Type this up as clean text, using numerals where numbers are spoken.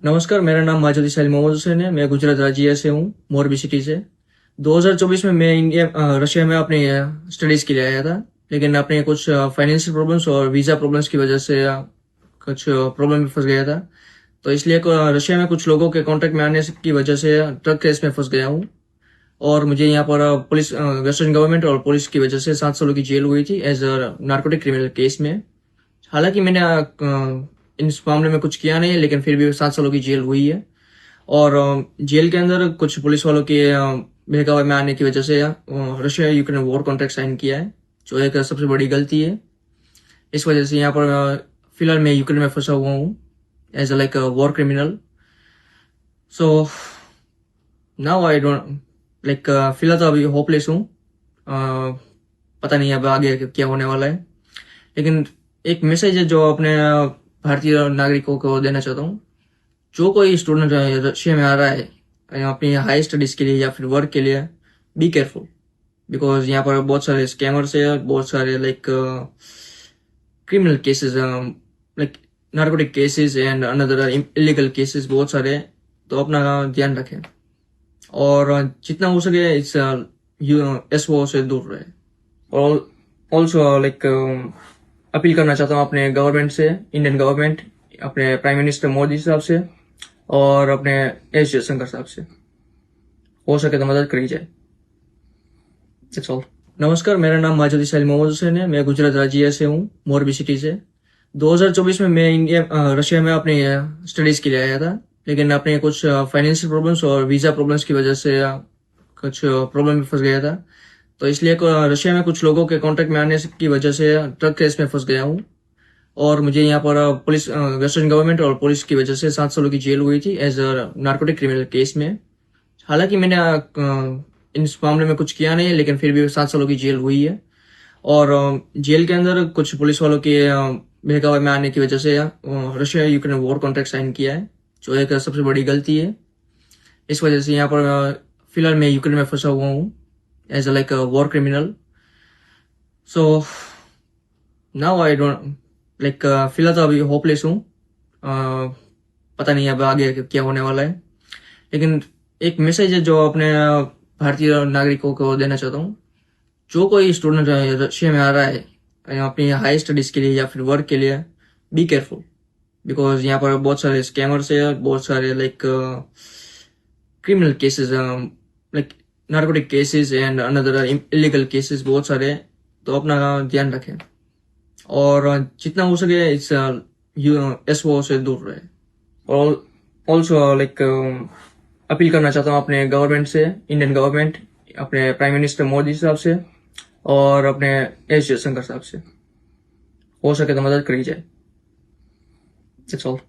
नमस्कार, मेरा नाम माजुद इस्माइल मोहम्मद हुसैन है। मैं गुजरात राज्य से हूँ, मोरबी सिटी से। 2024 में मैं रशिया में अपनी स्टडीज के लिए आया था, लेकिन अपने कुछ फाइनेंशियल प्रॉब्लम्स और वीज़ा प्रॉब्लम्स की वजह से कुछ प्रॉब्लम में फंस गया था। तो इसलिए रशिया में कुछ लोगों के कॉन्टेक्ट में आने की वजह से ड्रग केस में फंस गया हूँ। और मुझे यहाँ पर पुलिस, वेस्टर्न गवर्नमेंट और पुलिस की वजह से 7 सालों की जेल हुई थी as a narcotic criminal case में। हालांकि मैंने इस मामले में कुछ किया नहीं है, लेकिन फिर भी 7 सालों की जेल हुई है। और जेल के अंदर कुछ पुलिस वालों के बहकावे में आने की वजह से Russia Ukraine war contract sign किया है, जो एक सबसे बड़ी गलती है। इस वजह से यहाँ पर फिलहाल मैं यूक्रेन में फंसा हुआ हूँ as a like war criminal. So now I don't like, फिलहाल तो अभी होपलेस हूँ। पता नहीं अब आगे क्या होने वाला है, लेकिन एक मैसेज है जो अपने भारतीय नागरिकों को देना चाहता हूँ। जो कोई स्टूडेंट रशिया में आ रहा है अपनी हाई स्टडीज के लिए या फिर वर्क के लिए, बी केयरफुल, बिकॉज यहाँ पर बहुत सारे स्कैमर्स है, बहुत सारे like criminal cases, like narcotic cases and another illegal cases बहुत सारे हैं। तो अपना ध्यान रखें और जितना हो सके इस एसओ से दूर रहे। और ऑल्सो लाइक अपील करना चाहता हूँ अपने गवर्नमेंट से, इंडियन गवर्नमेंट, अपने प्राइम मिनिस्टर मोदी साहब से और अपने एस जयशंकर साहब से, हो सके तो मदद करी जाए। That's all. नमस्कार, मेरा नाम माजुद इस्माइल मोहम्मद हुसैन है। मैं गुजरात राज्य से हूँ, मोरबी सिटी से। 2024 में मैं रशिया में अपनी स्टडीज के लिए आया था, लेकिन अपने कुछ फाइनेंशियल प्रॉब्लम्स और वीज़ा प्रॉब्लम्स की वजह से कुछ प्रॉब्लम में फंस गया था। तो इसलिए रशिया में कुछ लोगों के कॉन्टेक्ट में आने की वजह से ड्रग केस में फंस गया हूँ। और मुझे यहाँ पर पुलिस, वेस्टर्न गवर्नमेंट और पुलिस की वजह से 7 सालों की जेल हुई थी as a narcotic criminal case में। हालांकि मैंने इस मामले में कुछ किया नहीं है, लेकिन फिर भी 7 सालों की जेल हुई है। और जेल के अंदर कुछ पुलिस वालों के बहकावे में आने की वजह से Russia Ukraine war contract sign किया है, जो एक सबसे बड़ी गलती है। इस वजह से यहाँ पर फिलहाल मैं यूक्रेन में फंसा हुआ हूँ as a like war criminal. So now I don't like, फिलहाल तो अभी होपलेस हूँ। पता नहीं अब आगे क्या होने वाला है, लेकिन एक मैसेज है जो अपने भारतीय नागरिकों को देना चाहता हूँ। जो कोई स्टूडेंट रशिया में आ रहा है अपनी हाई स्टडीज के लिए या फिर वर्क के लिए, बी केयरफुल, बिकॉज यहाँ पर बहुत सारे स्कैमर्स है, बहुत सारे like criminal cases, like narcotic cases and another illegal cases बहुत सारे हैं। तो अपना ध्यान रखें और जितना हो सके इस एसओ से दूर रहे। और ऑल्सो लाइक अपील करना चाहता हूँ अपने गवर्नमेंट से, इंडियन गवर्नमेंट, अपने प्राइम मिनिस्टर मोदी साहब से और अपने एस जयशंकर साहब से, हो सके तो मदद करी जाए। That's all.